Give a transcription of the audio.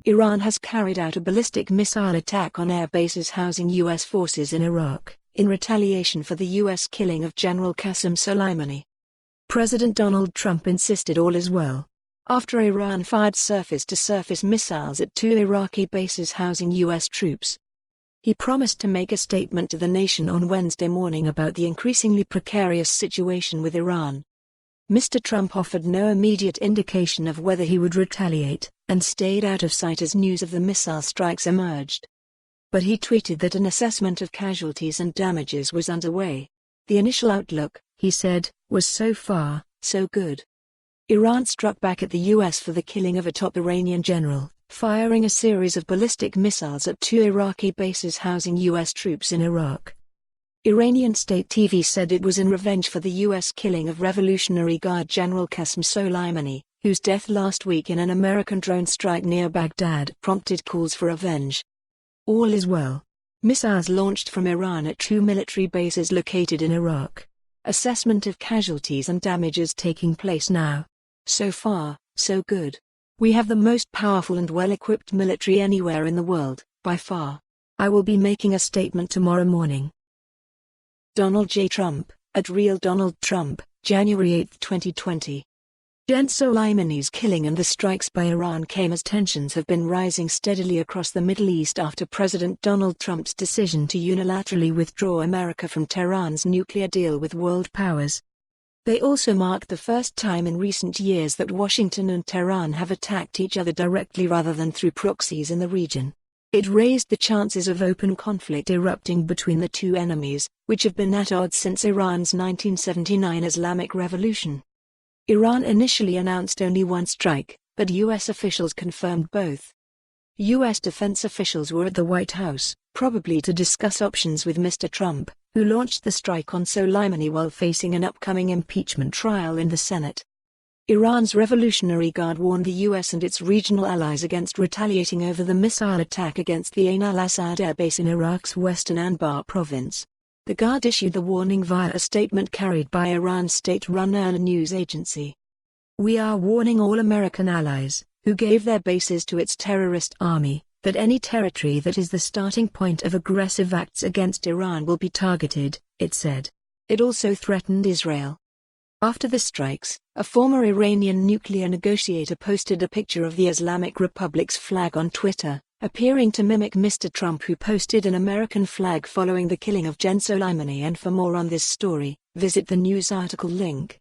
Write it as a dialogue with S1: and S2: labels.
S1: Iran has carried out a ballistic missile attack on air bases housing U.S. forces in Iraq, in retaliation for the U.S. killing of General Qasem Soleimani. President Donald Trump insisted all is well, after Iran fired surface-to-surface missiles at 2 Iraqi bases housing U.S. troops. He promised to make a statement to the nation on Wednesday morning about the increasingly precarious situation with Iran. Mr. Trump offered no immediate indication of whether he would retaliate, and stayed out of sight as news of the missile strikes emerged. But he tweeted that an assessment of casualties and damages was underway. The initial outlook, he said, was so far, so good. Iran struck back at the U.S. for the killing of a top Iranian general, firing a series of ballistic missiles at 2 Iraqi bases housing U.S. troops in Iraq. Iranian state TV said it was in revenge for the U.S. killing of Revolutionary Guard General Qasem Soleimani, whose death last week in an American drone strike near Baghdad prompted calls for revenge. All is well. Missiles launched from Iran at 2 military bases located in Iraq. Assessment of casualties and damages taking place now. So far, so good. We have the most powerful and well-equipped military anywhere in the world, by far. I will be making a statement tomorrow morning. Donald J. Trump, at Real Donald Trump, January 8, 2020. Gen. Soleimani's killing and the strikes by Iran came as tensions have been rising steadily across the Middle East after President Donald Trump's decision to unilaterally withdraw America from Tehran's nuclear deal with world powers. They also marked the first time in recent years that Washington and Tehran have attacked each other directly rather than through proxies in the region. It raised the chances of open conflict erupting between the two enemies, which have been at odds since Iran's 1979 Islamic Revolution. Iran initially announced only one strike, but U.S. officials confirmed both. U.S. defense officials were at the White House, probably to discuss options with Mr. Trump, who launched the strike on Soleimani while facing an upcoming impeachment trial in the Senate. Iran's Revolutionary Guard warned the U.S. and its regional allies against retaliating over the missile attack against the Ain al-Assad air base in Iraq's western Anbar province. The Guard issued the warning via a statement carried by Iran's state-run IRNA news agency. "We are warning all American allies, who gave their bases to its terrorist army, that any territory that is the starting point of aggressive acts against Iran will be targeted," it said. It also threatened Israel. After the strikes, a former Iranian nuclear negotiator posted a picture of the Islamic Republic's flag on Twitter, appearing to mimic Mr. Trump, who posted an American flag following the killing of Gen. Soleimani. And for more on this story, visit the news article link.